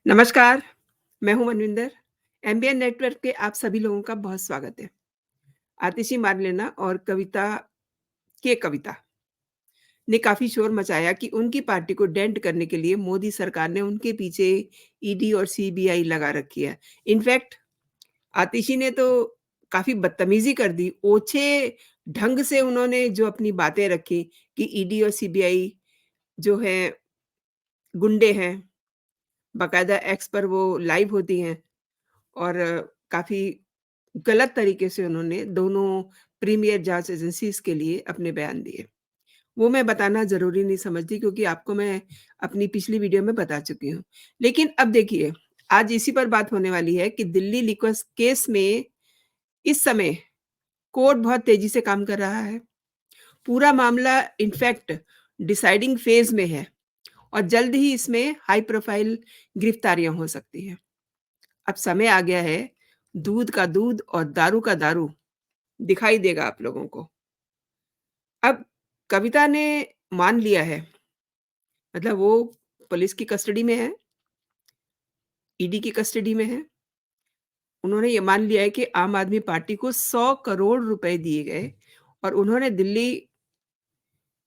नमस्कार, मैं हूँ मनविंदर। एमबीएन नेटवर्क के आप सभी लोगों का बहुत स्वागत है। आतिशी मारलेना और कविता ने काफ़ी शोर मचाया कि उनकी पार्टी को डेंट करने के लिए मोदी सरकार ने उनके पीछे ईडी और सीबीआई लगा रखी है। इनफैक्ट आतिशी ने तो काफ़ी बदतमीज़ी कर दी। ओछे ढंग से उन्होंने जो अपनी बातें रखी कि ईडी और सीबीआई जो हैं गुंडे हैं, बाकायदा एक्स पर वो लाइव होती हैं और काफ़ी गलत तरीके से उन्होंने दोनों प्रीमियर जाँच एजेंसीज़ के लिए अपने बयान दिए। वो मैं बताना ज़रूरी नहीं समझती क्योंकि आपको मैं अपनी पिछली वीडियो में बता चुकी हूँ। लेकिन अब देखिए, आज इसी पर बात होने वाली है कि दिल्ली लिक्वर्स केस में इस समय कोर्ट बहुत तेज़ी से काम कर रहा है। पूरा मामला इनफैक्ट डिसाइडिंग फ़ेज़ में है और जल्द ही इसमें हाई प्रोफ़ाइल गिरफ्तारियाँ हो सकती हैं। अब समय आ गया है, दूध का दूध और दारू का दारू दिखाई देगा आप लोगों को। अब कविता ने मान लिया है, मतलब वो पुलिस की कस्टडी में है, ईडी की कस्टडी में है। उन्होंने ये मान लिया है कि आम आदमी पार्टी को 100 करोड़ रुपए दिए गए और उन्होंने दिल्ली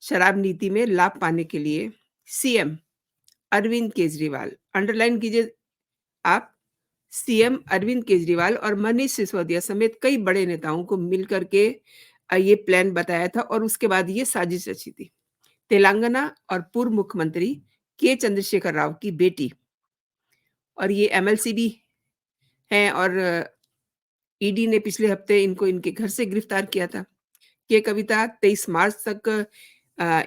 शराब नीति में लाभ पाने के लिए सीएम अरविंद केजरीवाल, अंडरलाइन कीजिए आप, सीएम अरविंद केजरीवाल और मनीष सिसोदिया समेत कई बड़े नेताओं को मिल कर के ये प्लान बताया था और उसके बाद ये साजिश रची थी। तेलंगाना और पूर्व मुख्यमंत्री के चंद्रशेखर राव की बेटी और ये एमएलसी भी हैं और ईडी ने पिछले हफ्ते इनको इनके घर से गिरफ्तार किया था। के कविता 23 मार्च तक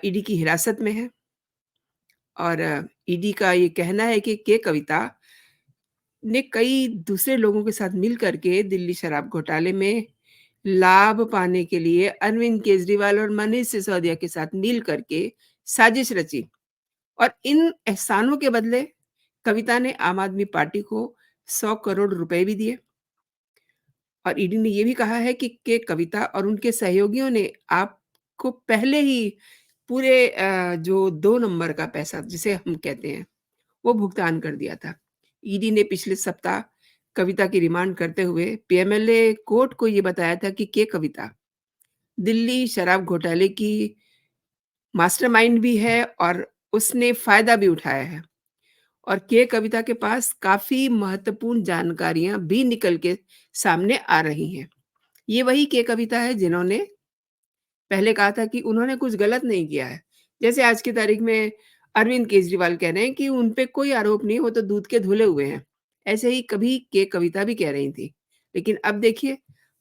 ईडी की हिरासत में है और ईडी का ये कहना है कि के कविता ने कई दूसरे लोगों के साथ मिल कर के दिल्ली शराब घोटाले में लाभ पाने के लिए अरविंद केजरीवाल और मनीष सिसोदिया के साथ मिल करके साजिश रची और इन एहसानों के बदले कविता ने आम आदमी पार्टी को 100 करोड़ रुपए भी दिए और ईडी ने ये भी कहा है कि के कविता और उनके सहयोगियों ने आपको पहले ही पूरे जो 2 नंबर का पैसा जिसे हम कहते हैं, वो भुगतान कर दिया था। ईडी ने पिछले सप्ताह कविता की रिमांड करते हुए पीएमएलए कोर्ट को ये बताया था कि के कविता दिल्ली शराब घोटाले की मास्टरमाइंड भी है और उसने फ़ायदा भी उठाया है और के कविता के पास काफ़ी महत्वपूर्ण जानकारियाँ भी निकल के सामने आ रही हैं। ये वही के कविता है जिन्होंने पहले कहा था कि उन्होंने कुछ गलत नहीं किया है। जैसे आज की तारीख में अरविंद केजरीवाल कह रहे हैं कि उन पे कोई आरोप नहीं, वो तो दूध के धुले हुए हैं। ऐसे ही कभी के कविता भी कह रही थी। लेकिन अब देखिए,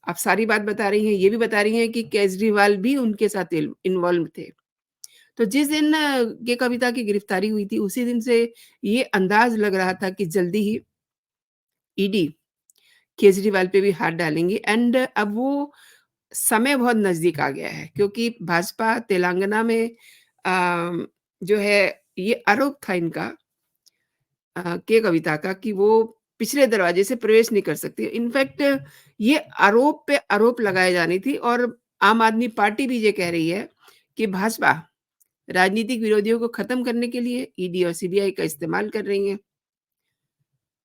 अब सारी बात बता रही हैं, ये भी बता रही हैं कि केजरीवाल भी उनके साथ इन्वॉल्व थे। तो जिस दिन के कविता की गिरफ्तारी हुई थी, उसी दिन से ये अंदाज़ लग रहा था कि जल्दी ही ईडी केजरीवाल पे भी हाथ डालेंगी एंड अब वो समय बहुत नज़दीक आ गया है क्योंकि भाजपा तेलंगाना में जो है ये आरोप था इनका के कविता का कि वो पिछले दरवाजे से प्रवेश नहीं कर सकती। इनफैक्ट ये आरोप पे आरोप लगाए जानी थी और आम आदमी पार्टी भी ये कह रही है कि भाजपा राजनीतिक विरोधियों को खत्म करने के लिए ईडी और सीबीआई का इस्तेमाल कर रही है।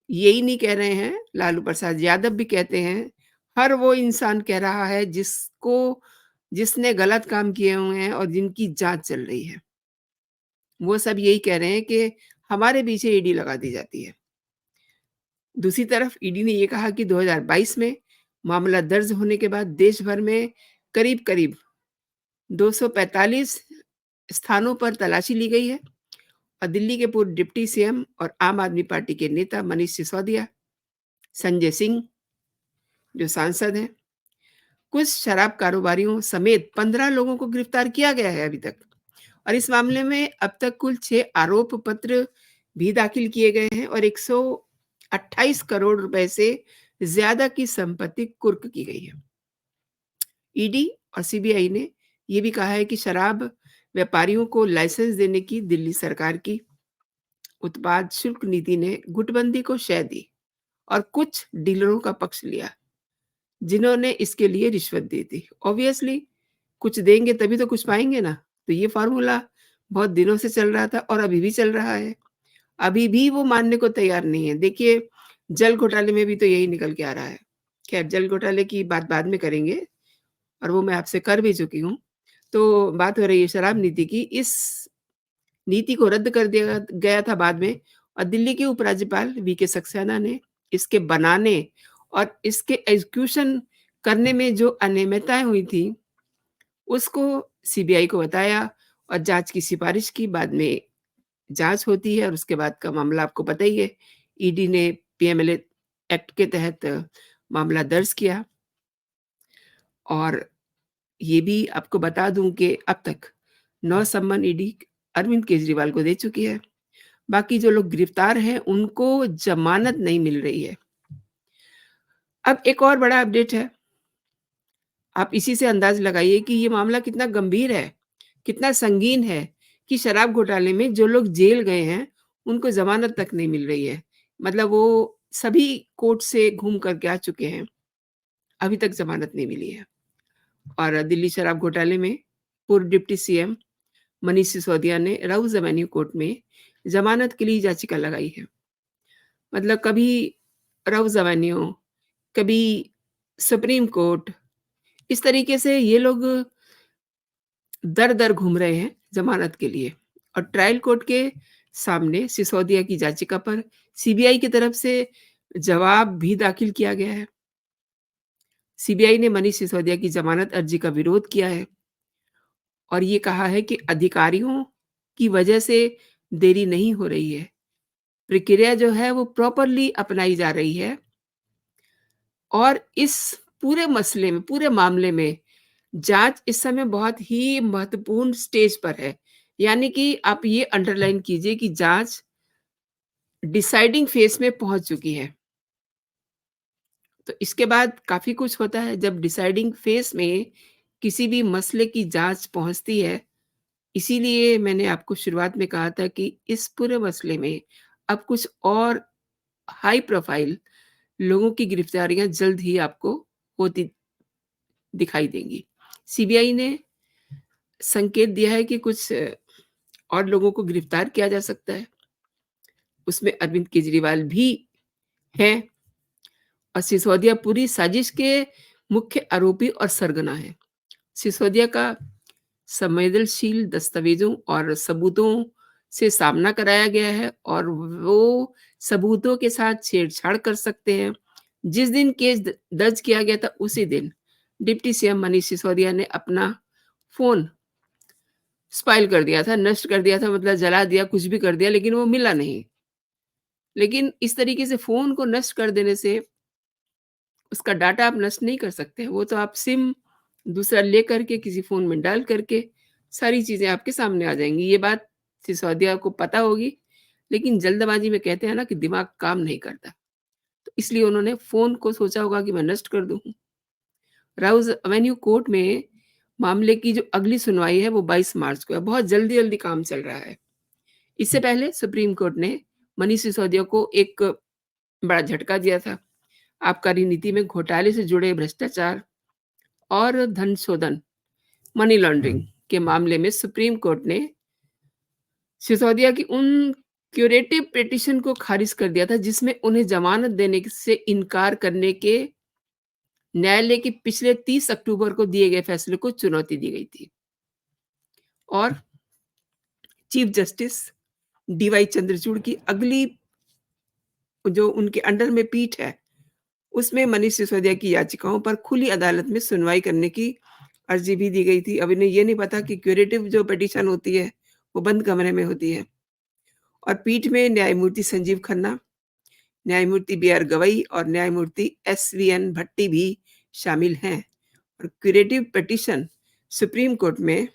यही नहीं कह रहे हैं, लालू प्रसाद यादव भी कहते हैं, हर वो इंसान कह रहा है जिसने गलत काम किए हुए हैं और जिनकी जाँच चल रही है। वो सब यही कह रहे हैं कि हमारे पीछे ईडी लगा दी जाती है। दूसरी तरफ ईडी ने ये कहा कि 2022 में मामला दर्ज होने के बाद देश भर में करीब-करीब 245 स्थानों पर तलाशी ली गई है और दिल्ली के पूर्व डिप्टी सीएम और आम आदमी पार्टी के नेता मनीष सिसोदिया, संजय सिंह जो सांसद हैं, कुछ शराब कारोबारियों समेत 15 लोगों को गिरफ्तार किया गया है अभी तक और इस मामले में अब तक कुल 6 आरोप पत्र भी दाखिल किए गए हैं और 128 करोड़ रुपए से ज्यादा की संपत्ति कुर्क की गई है। ईडी और सीबीआई ने ये भी कहा है कि शराब व्यापारियों को लाइसेंस देने की दिल्ली सरकार की उत्पाद शुल्क नीति ने गुटबंदी को शह दी और कुछ डीलरों का पक्ष लिया जिन्होंने इसके लिए रिश्वत दी थी। ऑब्वियसली कुछ देंगे तभी तो कुछ पाएँगे ना। तो ये फ़ॉर्मूला बहुत दिनों से चल रहा था और अभी भी चल रहा है। अभी भी वो मानने को तैयार नहीं है। देखिए, जल घोटाले में भी तो यही निकल के आ रहा है। ख़ैर जल घोटाले की बात बाद में करेंगे और वो मैं आपसे कर भी चुकी हूँ। तो बात हो रही है शराब नीति की। इस नीति को रद्द कर दिया गया था बाद में और दिल्ली के उपराज्यपाल वीके सक्सेना ने इसके बनाने और इसके एग्ज़ीक्यूशन करने में जो अनियमितताएँ हुई थी, उसको सीबीआई को बताया और जाँच की सिफ़ारिश की। बाद में जाँच होती है और उसके बाद का मामला आपको पता ही है। ईडी ने पीएमएलए एक्ट के तहत मामला दर्ज किया और ये भी आपको बता दूँ कि अब तक 9 सम्मन ईडी अरविंद केजरीवाल को दे चुकी है। बाकी जो लोग गिरफ्तार हैं, उनको ज़मानत नहीं मिल रही है। अब एक और बड़ा अपडेट है। आप इसी से अंदाज़ लगाइए कि ये मामला कितना गंभीर है, कितना संगीन है कि शराब घोटाले में जो लोग जेल गए हैं, उनको ज़मानत तक नहीं मिल रही है। मतलब वो सभी कोर्ट से घूम कर के आ चुके हैं, अभी तक ज़मानत नहीं मिली है। और दिल्ली शराब घोटाले में पूर्व डिप्टी सीएम मनीष सिसोदिया ने राउज़ एवेन्यू कोर्ट में ज़मानत के लिए याचिका लगाई है। मतलब कभी राउज़ एवेन्यू, कभी सुप्रीम कोर्ट, इस तरीके से ये लोग दर-दर घूम रहे हैं ज़मानत के लिए और ट्रायल कोर्ट के सामने सिसोदिया की याचिका पर सीबीआई की तरफ से जवाब भी दाखिल किया गया है। सीबीआई ने मनीष सिसोदिया की ज़मानत अर्जी का विरोध किया है और ये कहा है कि अधिकारियों की वजह से देरी नहीं हो रही है। प्रक्रिया जो है वो प्रॉपरली अपनाई जा रही है और इस पूरे मसले में, पूरे मामले में जाँच इस समय बहुत ही महत्वपूर्ण स्टेज पर है। यानी कि आप ये अंडरलाइन कीजिए कि जाँच डिसाइडिंग फेज़ में पहुँच चुकी है। तो इसके बाद काफ़ी कुछ होता है जब डिसाइडिंग फेज़ में किसी भी मसले की जाँच पहुँचती है। इसीलिए मैंने आपको शुरुआत में कहा था कि इस पूरे मसले में अब कुछ और हाई प्रोफ़ाइल लोगों की गिरफ्तारियाँ जल्द ही आपको होती दिखाई देंगी। सीबीआई ने संकेत दिया है कि कुछ और लोगों को गिरफ्तार किया जा सकता है। उसमें अरविंद केजरीवाल भी हैं और सिसोदिया पूरी साजिश के मुख्य आरोपी और सरगना हैं। सिसोदिया का संवेदनशील दस्तावेज़ों और सबूतों से सामना कराया गया है और वो सबूतों के साथ छेड़छाड़ कर सकते हैं। जिस दिन केस दर्ज किया गया था उसी दिन डिप्टी सीएम मनीष सिसोदिया ने अपना फ़ोन स्पाइल कर दिया था, नष्ट कर दिया था मतलब जला दिया, कुछ भी कर दिया लेकिन वो मिला नहीं। लेकिन इस तरीके से फ़ोन को नष्ट कर देने से उसका डाटा आप नष्ट नहीं कर सकते हैं। वो तो आप सिम दूसरा लेकर के किसी फ़ोन में डाल करके सारी चीज़ें आपके सामने आ जाएँगी। ये बात सिसोदिया को पता होगी, लेकिन जल्दबाज़ी में कहते हैं ना कि दिमाग काम नहीं करता। तो इसलिए उन्होंने फ़ोन को सोचा होगा कि मैं नष्ट कर दूँ। राउज़ एवेन्यू कोर्ट में मामले की जो अगली सुनवाई है वो 22 मार्च को है। बहुत जल्दी-जल्दी काम चल रहा है। इससे पहले सुप्रीम कोर्ट ने मनीष सिसोदिया को एक बड़ा झटका दिया था। आबकारी नीति में घोटाले से जुड़े भ्रष्टाचार और धन शोधन, मनी लॉन्ड्रिंग के मामले में सुप्रीम कोर्ट ने सिसोदिया की उन क्यूरेटिव पिटीशन को खारिज कर दिया था जिसमें उन्हें जमानत देने से इनकार करने के न्यायालय के पिछले 30 अक्टूबर को दिए गए फैसले को चुनौती दी गई थी। और चीफ जस्टिस डीवाई चंद्रचूड़ की अगली जो उनके अंडर में पीठ है, उसमें मनीष सिसोदिया की याचिकाओं पर खुली अदालत में सुनवाई करने की अर्जी भी दी गई थी। अब इन्हें ये नहीं पता कि क्यूरेटिव जो पिटीशन होती है, वो बंद कमरे में होती है। और पीठ में न्यायमूर्ति संजीव खन्ना, न्यायमूर्ति बी.आर. गवई और न्यायमूर्ति एस.वी.एन. भट्टी भी शामिल हैं। और क्यूरेटिव पिटीशन सुप्रीम कोर्ट में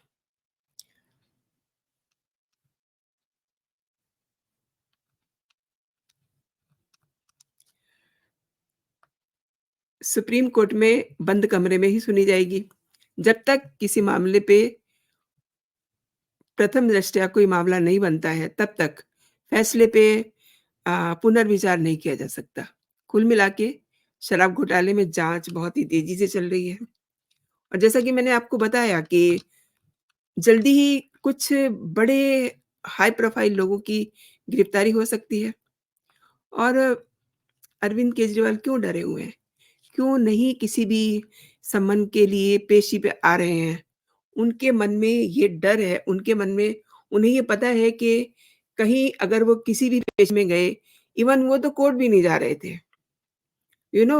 सुप्रीम कोर्ट में बंद कमरे में ही सुनी जाएगी। जब तक किसी मामले पे प्रथम दृष्टया कोई मामला नहीं बनता है, तब तक फैसले पे पुनर्विचार नहीं किया जा सकता। कुल मिला के शराब घोटाले में जाँच बहुत ही तेज़ी से चल रही है और जैसा कि मैंने आपको बताया कि जल्दी ही कुछ बड़े हाई प्रोफ़ाइल लोगों की गिरफ्तारी हो सकती है। और अरविंद केजरीवाल क्यों डरे हुए हैं? क्यों नहीं किसी भी सम्मन के लिए पेशी पे आ रहे हैं? उनके मन में ये डर है, उनके मन में उन्हें ये पता है कि कहीं अगर वो किसी भी पेशी में गए, इवन वो तो कोर्ट भी नहीं जा रहे थे।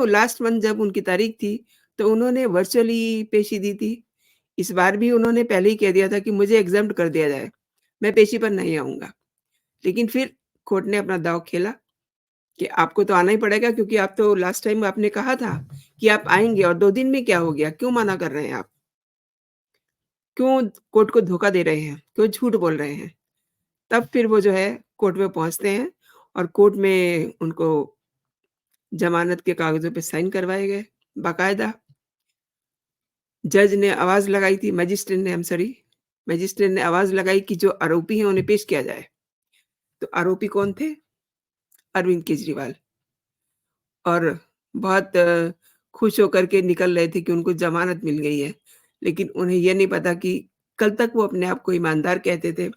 लास्ट मंथ जब उनकी तारीख थी, तो उन्होंने वर्चुअली पेशी दी थी। इस बार भी उन्होंने पहले ही कह दिया था कि मुझे एग्ज़ेम्प्ट कर दिया जाए, मैं पेशी पर नहीं आऊँगा। लेकिन फिर कोर्ट ने अपना दाँव खेला कि आपको तो आना ही पड़ेगा, क्योंकि आप तो लास्ट टाइम आपने कहा था कि आप आएँगे और 2 दिन में क्या हो गया? क्यों मना कर रहे हैं आप? क्यों कोर्ट को धोखा दे रहे हैं? क्यों झूठ बोल रहे हैं? तब फिर वो जो है कोर्ट में पहुँचते हैं और कोर्ट में उनको ज़मानत के कागज़ों पे साइन करवाए गए, बाकायदा। जज ने आवाज़ लगाई थी, मैजिस्ट्रेट ने आवाज़ लगाई कि जो आरोपी हैं उन्हें पेश किया जाए। तो आरोपी कौन थे? अरविंद केजरीवाल। और बहुत खुश होकर के निकल रहे थे कि उनको ज़मानत मिल गई है। लेकिन उन्हें ये नहीं पता कि कल तक वो अपने आप को ईमानदार कहते थे,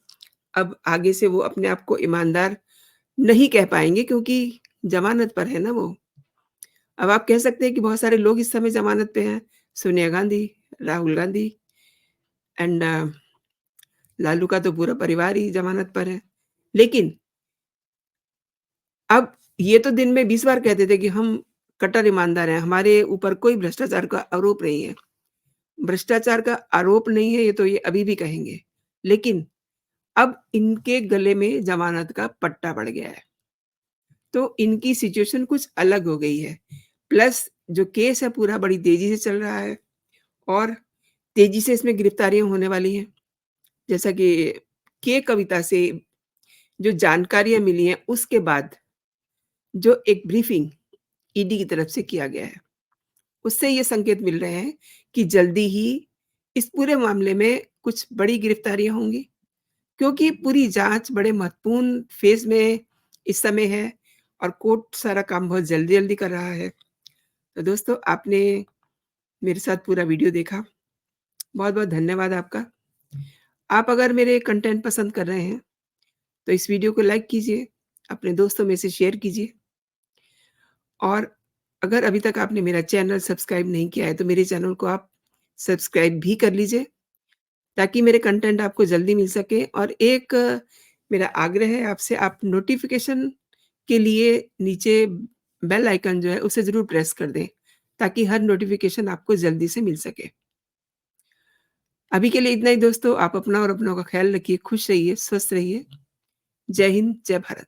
अब आगे से वो अपने आप को ईमानदार नहीं कह पाएँगे, क्योंकि ज़मानत पर है ना वो। अब आप कह सकते हैं कि बहुत सारे लोग इस समय ज़मानत पे हैं, सोनिया गांधी, राहुल गांधी एंड लालू का तो पूरा परिवार ही ज़मानत पर है। लेकिन अब ये तो दिन में 20 बार कहते थे कि हम कट्टर ईमानदार हैं, हमारे ऊपर कोई भ्रष्टाचार का आरोप नहीं है। भ्रष्टाचार का आरोप नहीं है, ये तो ये अभी भी कहेंगे। लेकिन अब इनके गले में ज़मानत का पट्टा पड़ गया है, तो इनकी सिचुएशन कुछ अलग हो गई है। प्लस जो केस है पूरा बड़ी तेज़ी से चल रहा है और तेज़ी से इसमें गिरफ्तारियाँ होने वाली हैं। जैसा कि कविता से जो जानकारियाँ मिली हैं, उसके बाद जो एक ब्रीफिंग ईडी की तरफ से किया गया है, उससे ये संकेत मिल रहे हैं कि जल्दी ही इस पूरे मामले में कुछ बड़ी गिरफ्तारियाँ होंगी, क्योंकि पूरी जाँच बड़े महत्वपूर्ण फ़ेज़ में इस समय है और कोर्ट सारा काम बहुत जल्दी-जल्दी कर रहा है। तो दोस्तों, आपने मेरे साथ पूरा वीडियो देखा, बहुत-बहुत धन्यवाद आपका। आप अगर मेरे कंटेंट पसंद कर रहे हैं, तो इस वीडियो को लाइक कीजिए, अपने दोस्तों में से शेयर कीजिए और अगर अभी तक आपने मेरा चैनल सब्सक्राइब नहीं किया है, तो मेरे चैनल को आप सब्सक्राइब भी कर लीजिए, ताकि मेरे कंटेंट आपको जल्दी मिल सके। और एक मेरा आग्रह है आपसे, आप नोटिफ़िकेशन के लिए नीचे बेल आइकन जो है, उसे ज़रूर प्रेस कर दें, ताकि हर नोटिफ़िकेशन आपको जल्दी से मिल सके। अभी के लिए इतना ही दोस्तों, आप अपना और अपनों का ख़्याल रखिए, खुश रहिए, स्वस्थ रहिए। जय हिंद, जय भारत।